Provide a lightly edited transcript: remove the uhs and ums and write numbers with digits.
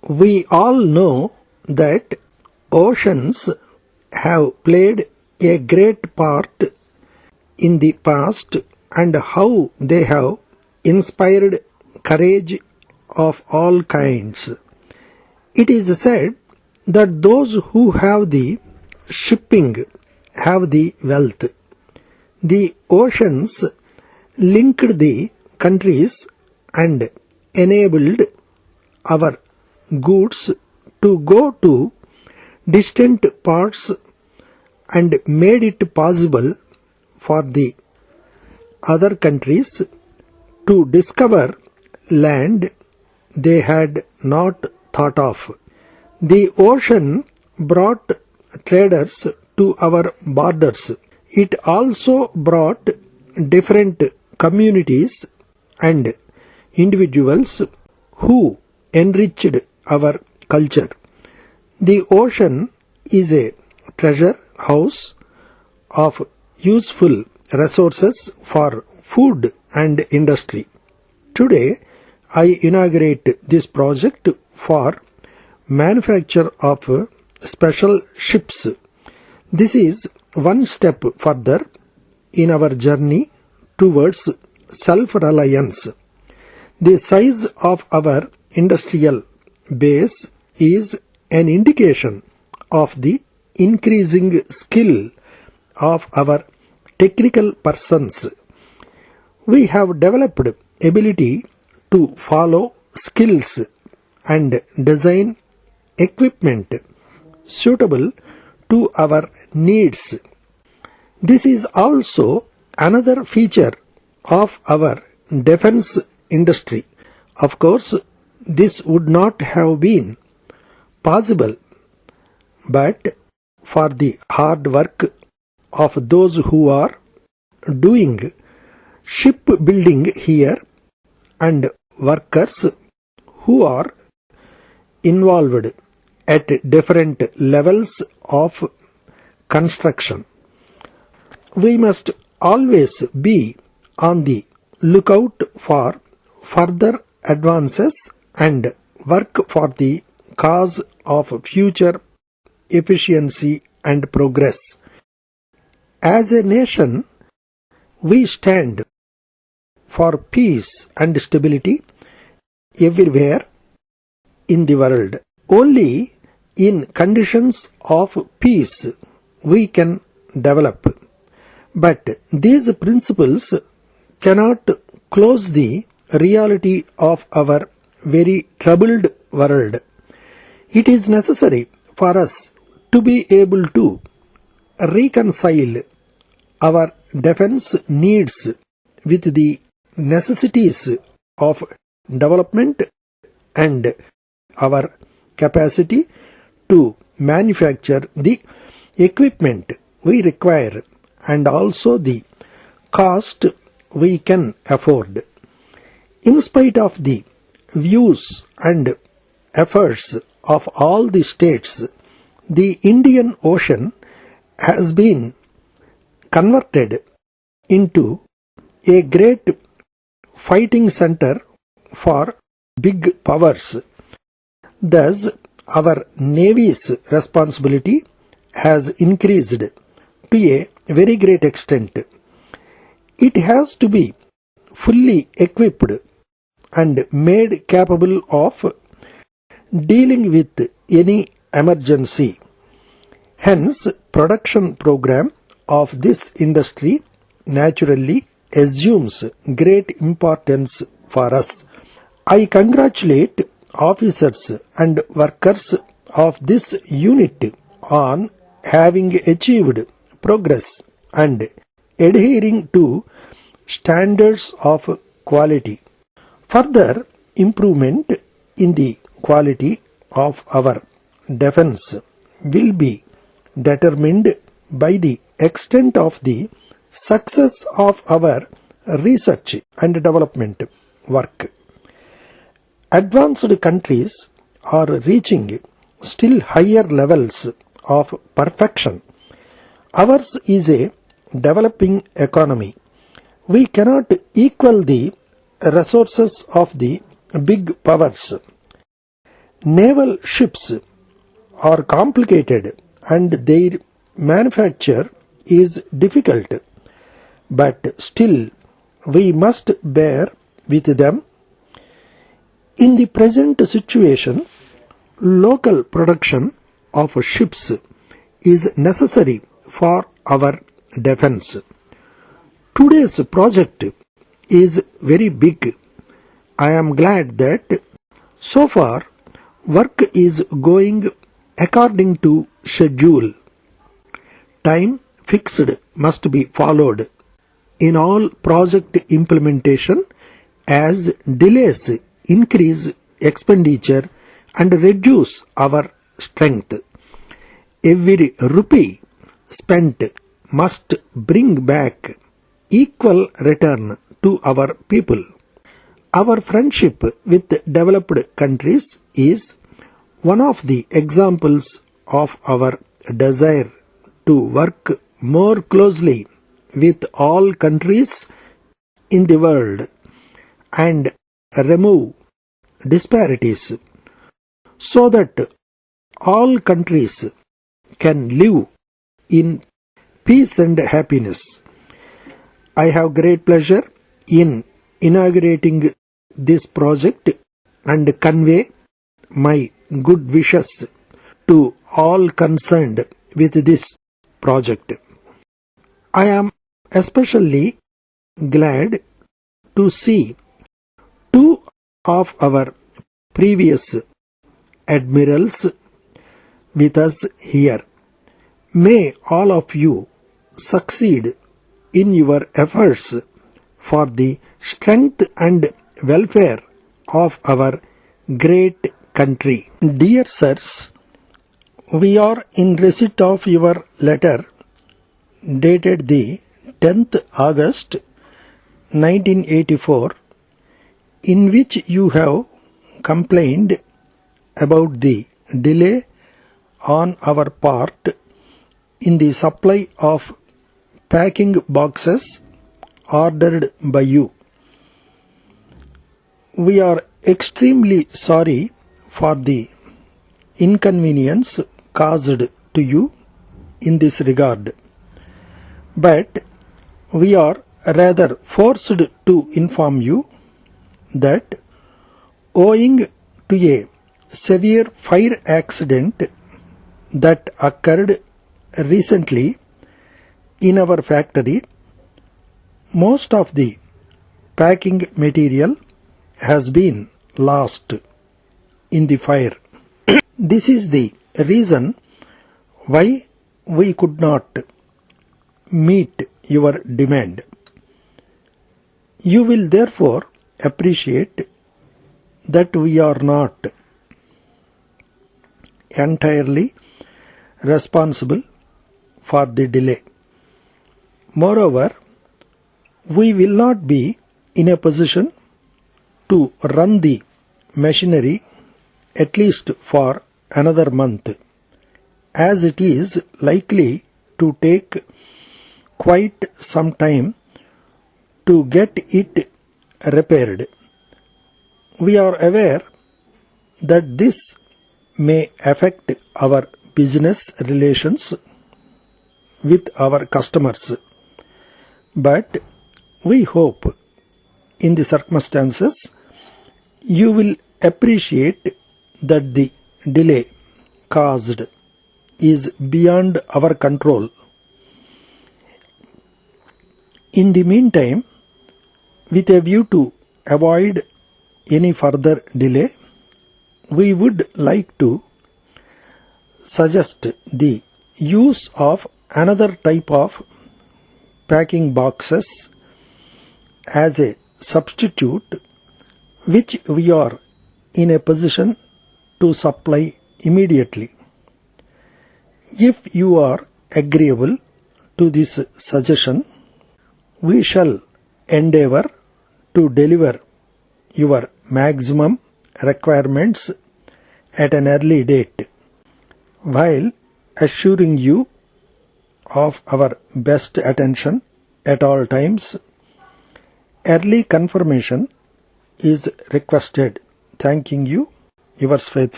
We all know that oceans have played a great part in the past and how they have inspired courage of all kinds. It is said that those who have the shipping have the wealth. The oceans linked the countries and enabled our goods to go to distant parts and made it possible for the other countries to discover land they had not thought of. The ocean brought traders to our borders. It also brought different communities and individuals who enriched our culture. The ocean is a treasure house of useful resources for food and industry. Today, I inaugurate this project for manufacture of special ships. This is one step further in our journey towards self-reliance. The size of our industrial base is an indication of the increasing skill of our technical persons. We have developed ability to follow skills and design equipment suitable to our needs. This is also another feature of our defense industry. Of course, this would not have been possible but for the hard work of those who are doing shipbuilding here and workers who are involved at different levels of construction. We must always be on the lookout for further advances and work for the cause of future efficiency and progress. As a nation, we stand for peace and stability everywhere in the world. Only in conditions of peace we can develop. But these principles cannot close the reality of our very troubled world. It is necessary for us to be able to reconcile our defense needs with the necessities of development and our capacity to manufacture the equipment we require and also the cost we can afford. In spite of the views and efforts of all the states, the Indian Ocean has been converted into a great fighting center for big powers. Thus, our Navy's responsibility has increased to a very great extent. It has to be fully equipped and made capable of dealing with any emergency. Hence, production program of this industry naturally assumes great importance for us. I congratulate officers and workers of this unit on having achieved progress and adhering to standards of quality. Further improvement in the quality of our defense will be determined by the extent of the success of our research and development work. Advanced countries are reaching still higher levels of perfection. Ours is a developing economy. We cannot equal the resources of the big powers. Naval ships are complicated and their manufacture is difficult, but still we must bear with them. In the present situation, local production of ships is necessary for our defense. Today's project is very big. I am glad that so far work is going according to schedule. Time fixed must be followed in all project implementation, as delays increase expenditure and reduce our strength. Every rupee spent must bring back equal return to our people. Our friendship with developed countries is one of the examples of our desire to work more closely with all countries in the world and remove disparities so that all countries can live in peace and happiness. I have great pleasure in inaugurating this project and convey my good wishes to all concerned with this project. I am especially glad to see two of our previous admirals with us here. May all of you succeed in your efforts for the strength and welfare of our great country. Dear sirs, we are in receipt of your letter dated the 10th August 1984, in which you have complained about the delay on our part in the supply of packing boxes ordered by you. We are extremely sorry for the inconvenience caused to you in this regard, but we are rather forced to inform you that owing to a severe fire accident that occurred recently in our factory, most of the packing material has been lost in the fire. This is the reason why we could not meet your demand. You will therefore appreciate that we are not entirely responsible for the delay. Moreover, we will not be in a position to run the machinery at least for another month, as it is likely to take quite some time to get it repaired. We are aware that this may affect our business relations with our customers, but we hope in the circumstances you will appreciate that the delay caused is beyond our control. In the meantime, with a view to avoid any further delay, we would like to suggest the use of another type of packing boxes as a substitute, which we are in a position to supply immediately. If you are agreeable to this suggestion, we shall endeavor to deliver your maximum requirements at an early date, while assuring you of our best attention at all times. Early confirmation is requested. Thanking you, yours faithfully.